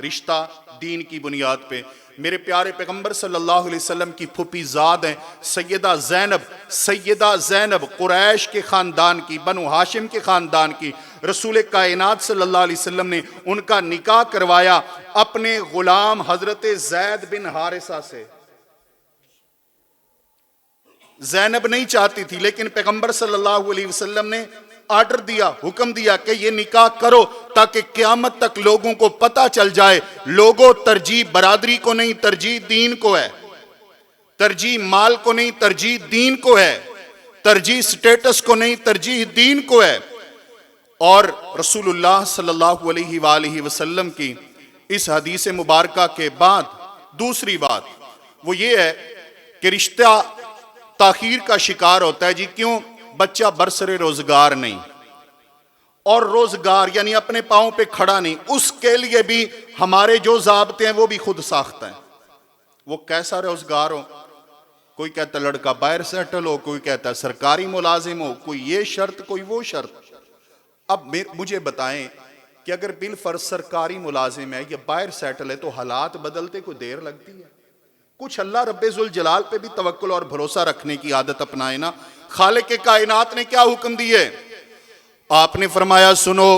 रिश्ता दीन की बुनियाद पे। मेरे प्यारे पैगंबर सल्लल्लाहु अलैहि वसल्लम की फूफी ज़ाद हैं सैयदा ज़ैनब। सैयदा ज़ैनब कुरैश के ख़ानदान की, बनु हाशिम के ख़ानदान की। रसूल कायनात सल्लल्लाहु अलैहि वसल्लम ने उनका निकाह करवाया अपने गुलाम हज़रत ज़ैद बिन हारिसा से। ज़ैनब नहीं चाहती थी, लेकिन पैगंबर सल्लल्लाहु अलैहि वसल्लम ने आर्डर दिया, हुक्म दिया कि ये निकाह करो ताकि क़यामत तक लोगों को पता चल जाए। लोगों, तरजीह बरादरी को नहीं, तरजीह दीन को है। तरजीह माल को नहीं, तरजीह दीन को है। तरजीह स्टेटस को नहीं, तरजीह दीन को है। और रसूलुल्लाह सल्लल्लाहु अलैहि वसल्लम की इस हदीस मुबारका के बाद दूसरी बात वो ये है कि रिश्ता ताखीर का शिकार होता है। जी क्यों? बच्चा बरसरे रोजगार नहीं, और रोजगार यानी अपने पांव पे खड़ा नहीं, उसके लिए भी हमारे जो ज़ाब्ते हैं वो भी खुद साख्त हैं। वो कैसा रोजगार हो, कोई कहता लड़का बाहर सेटल हो, कोई कहता सरकारी मुलाजिम हो, कोई ये शर्त कोई वो शर्त। अब मुझे बताएं कि अगर बिल फर्ज सरकारी मुलाजिम है या बाहर सेटल है तो हालात बदलते कोई देर लगती है? कुछ अल्लाह रब्बे जुल जलाल पे भी तवक्कुल और भरोसा रखने की आदत अपनाए ना। खालिक के कायनात ने क्या हुक्म दिए? आपने फरमाया सुनो,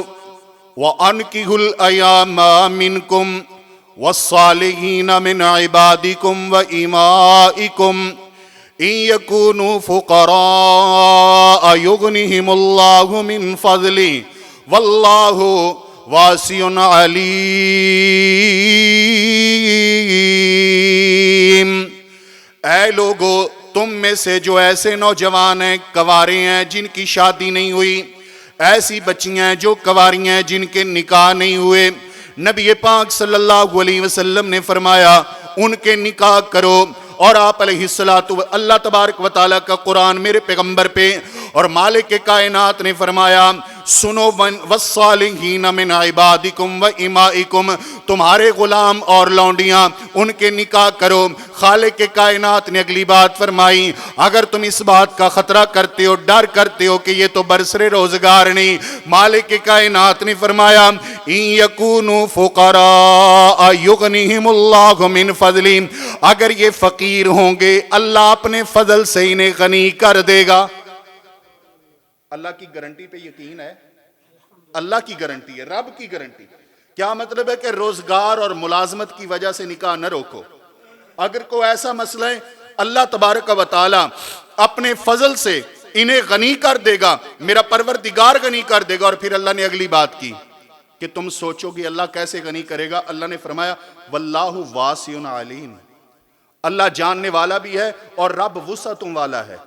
व अनकिहुल अयामा मिनकुम वस्सालिहीन मिन इबादिकुम व इमाइकुम इन यकूनु फुकरा युगनिहिमुल्लाहु मिन फज़ली वल्लाहु वासिउन अलीम। ऐ लोगो, तुम में से जो ऐसे नौजवान हैं, कवारे हैं जिनकी शादी नहीं हुई, ऐसी बच्चियां हैं जो कवारी हैं जिनके निकाह नहीं हुए, नबी पाक सल्लल्लाहु अलैहि वसल्लम ने फरमाया उनके निकाह करो। और आप अलैहिस्सलातु अल्लाह तबारक व तआला का कुरान मेरे पैगंबर पे और मालिक के कायनात ने फरमाया सुनो, वस्सालिहीन मिन इबादिकुम व इमाइकुम, तुम्हारे गुलाम और लौंडियां उनके निकाह करो। खालिक के कायनात ने अगली बात फरमाई, अगर तुम इस बात का खतरा करते हो, डर करते हो कि ये तो बरसरे रोजगार नहीं, मालिक के कायनात ने फरमाया इन यकूनु फुकरा युगनिहिमुल्लाहु मिन फज़ली, अगर ये फकीर होंगे अल्लाह अपने फजल से इन्हें गनी कर देगा। अल्लाह की गारंटी पे यकीन है? अल्लाह की गारंटी है, रब की गारंटी। क्या मतलब है कि रोजगार और मुलाजमत की वजह से निकाह न रोको। अगर कोई ऐसा मसला है, अल्लाह तबारक व तआला अपने फजल से इन्हें गनी कर देगा, मेरा परवरदिगार गनी कर देगा। और फिर अल्लाह ने अगली बात की कि तुम सोचोगे अल्लाह कैसे गनी करेगा? अल्लाह ने फरमाया वल्लाहु वासिउन अलीम, अल्लाह जानने वाला भी है और रब वुसअतों वाला है।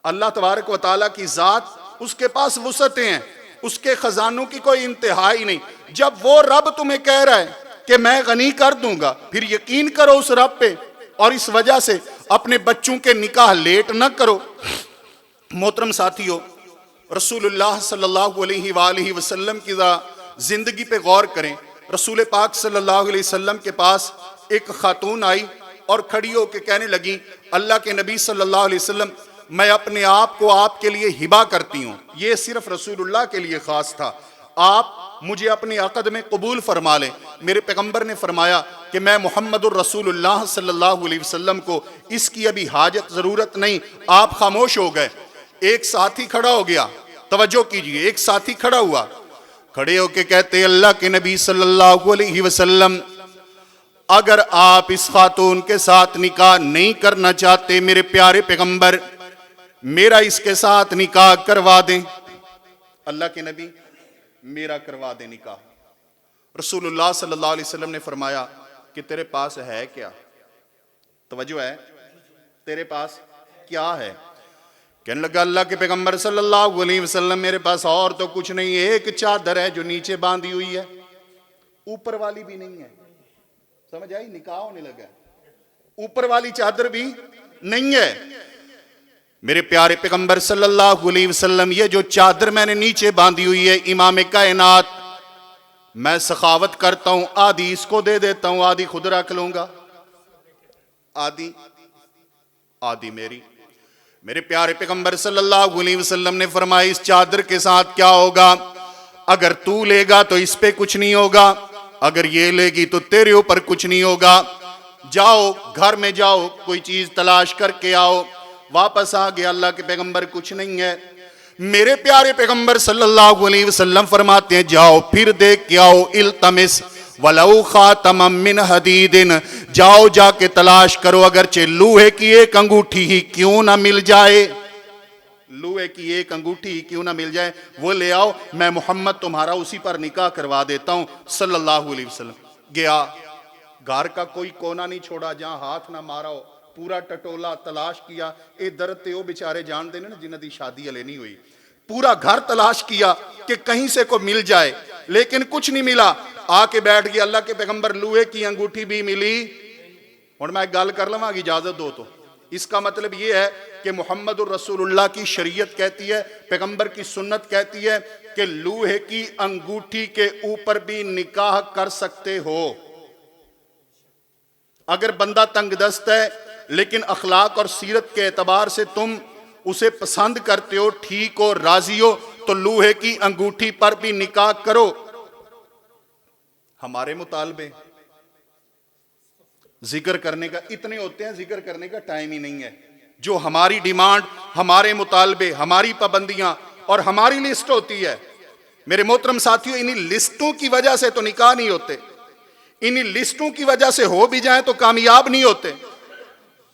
अल्लाह तबारक व तआला की जात, उसके पास वुसअतें हैं, उसके खजानों की कोई इंतहा ही नहीं। जब वो रब तुम्हें कह रहा है कि मैं गनी कर दूंगा, फिर यकीन करो उस रब पे और इस वजह से अपने बच्चों के निकाह लेट न करो। मोहतरम साथियों, रसूलुल्लाह सल्लल्लाहु अलैहि वसल्लम की जिंदगी पे गौर करें। रसूल पाक सल्लल्लाहु अलैहि वसल्लम के पास एक खातून आई और खड़ी होकर कहने लगी, अल्लाह के नबी सल्लल्लाहु अलैहि वसल्लम, मैं अपने आप को आपके लिए हिबा करती हूँ। ये सिर्फ रसूलुल्लाह के लिए खास था। आप मुझे अपने अक़द में कबूल फरमा लें। मेरे पैगंबर ने फरमाया कि मैं मुहम्मदुर रसूलुल्लाह सल्लल्लाहु अलैहि वसल्लम को इसकी अभी हाजत ज़रूरत नहीं। आप खामोश हो गए। एक साथी खड़ा हो गया, तवज्जो कीजिए, एक साथी खड़ा हुआ, खड़े होके कहते अल्लाह के नबी सल्लल्लाहु अलैहि वसल्लम, अगर आप इस खातून के साथ निकाह नहीं करना चाहते, मेरे प्यारे पैगंबर मेरा इसके साथ निकाह करवा दें। अल्लाह के नबी, मेरा करवा दें निकाह। रसूलुल्लाह सल्लल्लाहु अलैहि वसल्लम ने फरमाया कि तेरे पास है क्या? तवज्जो है, तेरे पास क्या है? कहने लगा अल्लाह के पैगंबर सल्लल्लाहु अलैहि वसल्लम, मेरे पास और तो कुछ नहीं, एक चादर है जो नीचे बांधी हुई है, ऊपर वाली भी नहीं है। समझ आई? निकाह होने लगा, ऊपर वाली चादर भी नहीं है। मेरे प्यारे पैगंबर सल्लल्लाहु अलैहि वसल्लम, ये जो चादर मैंने नीचे बांधी हुई है, इमाम कायनात, मैं सखावत करता हूं, आधी इसको दे देता हूं, आधी खुद रख लूंगा, आधी मेरी। मेरे प्यारे पैगंबर सल्लल्लाहु अलैहि वसल्लम ने फरमाया इस चादर के साथ क्या होगा? अगर तू लेगा तो इस पे कुछ नहीं होगा, अगर ये लेगी तो तेरे ऊपर कुछ नहीं होगा। जाओ घर में जाओ, कोई चीज तलाश करके आओ। वापस आ गया, अल्लाह के पैगंबर कुछ नहीं है। मेरे प्यारे पैगंबर सल्लल्लाहु अलैहि वसल्लम फरमाते हैं जाओ फिर देख के आओ, इल्तमिस, वलौ खातमम मिन हदीदिन, जाओ जाके तलाश करो अगरचे लोहे की एक अंगूठी ही क्यों ना मिल जाए, लोहे की एक अंगूठी ही क्यों ना मिल जाए, वो ले आओ, मैं मोहम्मद तुम्हारा उसी पर निकाह करवा देता हूं सल्लल्लाहु अलैहि वसल्लम। गया, घर का कोई कोना नहीं छोड़ा जहां हाथ ना मारा हो, पूरा टटोला तलाश किया। ये दर्द ते वो बेचारे जानते ने ना जिन्हां दी शादी हले नहीं हुई, पूरा घर तलाश किया कि कहीं से को मिल जाए, लेकिन कुछ नहीं मिला। आके बैठ गया। अल्लाह के पैगंबर लोहे की अंगूठी भी मिली। हुण मैं गल कर लवांगी, इजाजत दो तो। इसका मतलब यह है कि मुहम्मदुर रसूलुल्लाह की शरीयत कहती है, पैगंबर की सुन्नत कहती है कि लोहे की अंगूठी के ऊपर भी निकाह कर सकते हो। अगर बंदा तंगदस्त है लेकिन अखलाक और सीरत के एतबार से तुम उसे पसंद करते हो, ठीक हो, राजी हो, तो लोहे की अंगूठी पर भी निकाह करो। हमारे मुतालबे जिक्र करने का इतने होते हैं, जिक्र करने का टाइम ही नहीं है। जो हमारी डिमांड, हमारे मुतालबे, हमारी पाबंदियां और हमारी लिस्ट होती है, मेरे मोहतरम साथियों, इन्हीं लिस्टों की वजह से तो निकाह नहीं होते। इन्हीं लिस्टों की वजह से हो भी जाए तो कामयाब नहीं होते,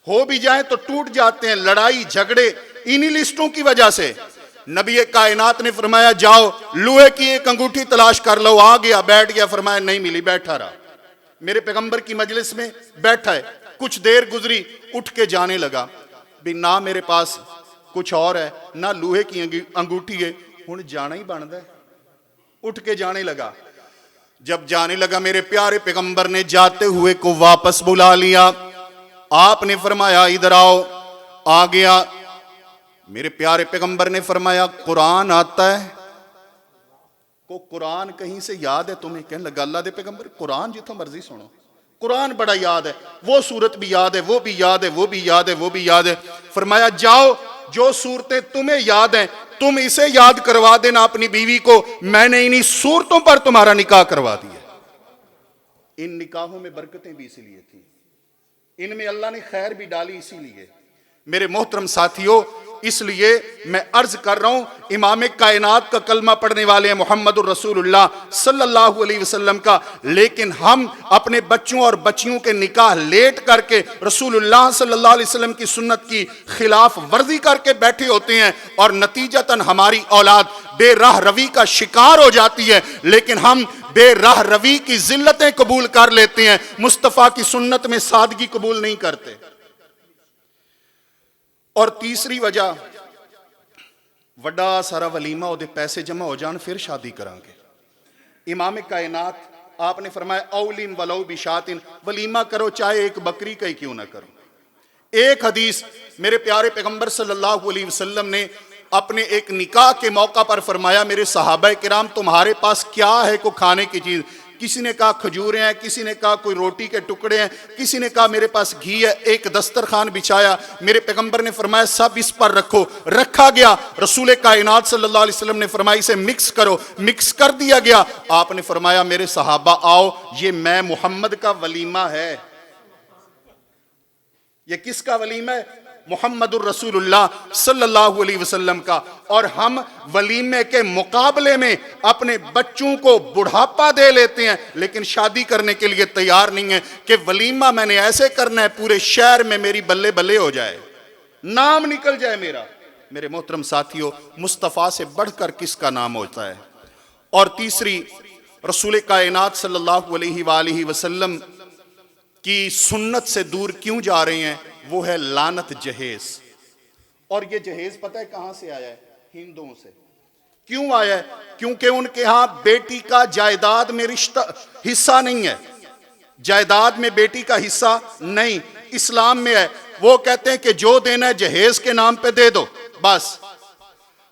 हो भी जाए तो टूट जाते हैं। लड़ाई झगड़े इन्हीं लिस्टों की वजह से। नबी कायनात ने फरमाया जाओ लोहे की एक अंगूठी तलाश कर लो। आ गया, बैठ गया, फरमाया नहीं मिली, बैठा रहा। मेरे पैगंबर की मजलिस में बैठा है, कुछ देर गुजरी, उठ के जाने लगा। भी ना मेरे पास कुछ और है, ना लोहे की अंगूठी है, हुण जाना ही बनता है। उठ के जाने लगा। जब जाने लगा, मेरे प्यारे पैगंबर ने जाते हुए को वापस बुला लिया। आपने फरमाया इधर आओ। आ गया। मेरे प्यारे पैगंबर ने फरमाया कुरान आता है को, कुरान कहीं से याद है तुम्हें? कहने लगा अल्लाह दे पैगंबर कुरान जिथों मर्जी सुनो, कुरान बड़ा याद है, वो सूरत भी याद है, वो भी याद है, वो भी याद है, वो भी याद है। फरमाया जाओ जो सूरतें तुम्हें याद हैं तुम इसे याद करवा देना अपनी बीवी को, मैंने इन्हीं सूरतों पर तुम्हारा निकाह करवा दिया। इन निकाहों में बरकतें भी इसीलिए थी, इनमें अल्लाह ने खैर भी डाली इसीलिए। मेरे मोहतरम साथियों, इसलिए मैं अर्ज कर रहा हूं, इमाम कायनात का कलमा पढ़ने वाले हैं मुहम्मदुर रसूलुल्लाह सल्लल्लाहु अलैहि वसल्लम का, लेकिन हम अपने बच्चों और बच्चियों के निकाह लेट करके रसूलुल्लाह सल्लल्लाहु अलैहि वसल्लम की सुन्नत की खिलाफ वर्जी करके बैठे होते हैं और नतीजतन हमारी औलाद बेराह रवी का शिकार हो जाती है। लेकिन हम बेराह रवी की जिल्लतें कबूल कर लेते हैं, मुस्तफ़ा की सुन्नत में सादगी कबूल नहीं करते। और तीसरी वजह, वड्डा सारा वलीमा ओदे पैसे जमा हो जान फिर शादी करांगे। इमाम कायनात आपने फरमाया औलिम वलौ बिशातिन, वलीमा करो चाहे एक बकरी का ही क्यों ना करो। एक हदीस मेरे प्यारे पैगंबर सल्लल्लाहु अलैहि वसल्लम ने अपने एक निकाह के मौका पर फरमाया, मेरे सहाबा किराम तुम्हारे पास क्या है को खाने की चीज? किसी ने कहा खजूरें हैं, किसी ने कहा कोई रोटी के टुकड़े हैं, किसी ने कहा मेरे पास घी है। एक दस्तरखान बिछाया, मेरे पैगंबर ने फरमाया सब इस पर रखो। रखा गया। रसूल कायनात सल्लल्लाहु अलैहि वसल्लम ने फरमाया इसे मिक्स करो। मिक्स कर दिया गया। आपने फरमाया मेरे सहाबा आओ, ये मैं मोहम्मद का वलीमा है। ये किसका वलीमा है? मुहम्मदुर रसूलुल्लाह सल्लल्लाहु अलैहि वसल्लम का। और हम वलीमे के मुकाबले में अपने बच्चों को बुढ़ापा दे लेते हैं, लेकिन शादी करने के लिए तैयार नहीं है कि वलीमा मैंने ऐसे करना है पूरे शहर में मेरी बल्ले बल्ले हो जाए, नाम निकल जाए मेरा। मेरे मोहतरम साथियों, मुस्तफ़ा से बढ़कर किसका नाम होता है? और तीसरी, रसूल कायनात सल्लल्लाहु अलैहि वसल्लम की सुन्नत से दूर क्यों जा रहे हैं? वो है लानत जहेज। और ये जहेज पता है कहां से आया है? हिंदुओं से। क्यों आया है? क्योंकि उनके यहां बेटी का जायदाद में रिश्ता हिस्सा नहीं है। जायदाद में बेटी का हिस्सा नहीं, इस्लाम में है। वो कहते हैं कि जो देना है जहेज के नाम पे दे दो बस।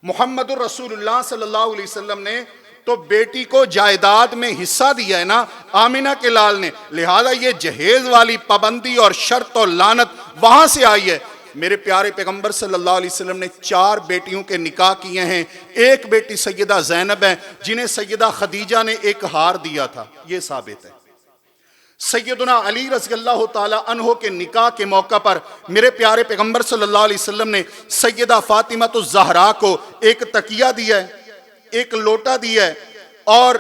मुहम्मदुर रसूलुल्लाह सल्लल्लाहु अलैहि वसल्लम ने तो बेटी को जायदाद में हिस्सा दिया है ना आमिना के लाल ने, लिहाजा ये जहेज वाली पाबंदी और शर्त और लानत वहां से आई है। मेरे प्यारे पैगंबर सल्लल्लाहु अलैहि वसल्लम ने 4 बेटियों के निकाह किए हैं। एक बेटी सैयदा ज़ैनब है जिन्हें सैयदा खदीजा ने एक हार दिया था, यह साबित है। सैयदना अली रज़ियल्लाहु ताला अन्हो के निकाह के मौका पर मेरे प्यारे पैगंबर सल्लल्लाहु अलैहि वसल्लम ने सैयदा फातिमा तो ज़हरा को एक तकिया दिया है, एक लोटा दिया है और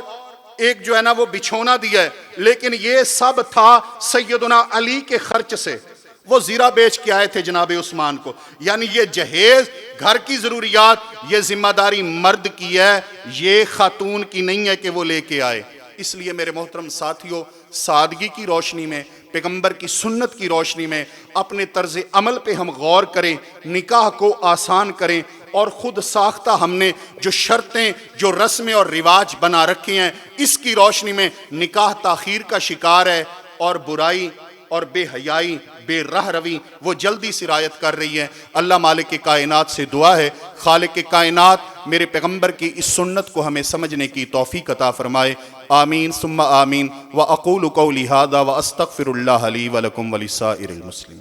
एक जो है ना वो बिछोना दिया है, लेकिन ये सब था सैयदना अली के खर्च से। वो जीरा बेच के आए थे जनाब उस्मान को। यानी ये जहेज, घर की जरूरियात, ये जिम्मेदारी मर्द की है, ये खातून की नहीं है कि वो लेके आए। इसलिए मेरे मोहतरम साथियों, सादगी की रोशनी में, पैगंबर की सुन्नत की रोशनी में अपने तर्ज अमल पे हम गौर करें, निकाह को आसान करें और ख़ुद साख्ता हमने जो शर्तें, जो रस्में और रिवाज बना रखे हैं, इसकी रोशनी में निकाह ताख़ीर का शिकार है और बुराई और बेहयाई, बेराह रवी वो जल्दी सिरायत कर रही है। अल्लाह मालिक के कायनात से दुआ है, खालिक के कायनात मेरे पैगंबर की इस सुन्नत को हमें समझने की तौफीक अता फरमाए। आमीन सुम्मा आमीन। व अक़ूलु क़ौली हाज़ा व अस्तग़फ़िरुल्लाह ली व लकुम व लिसाइरिल मुस्लिमीन।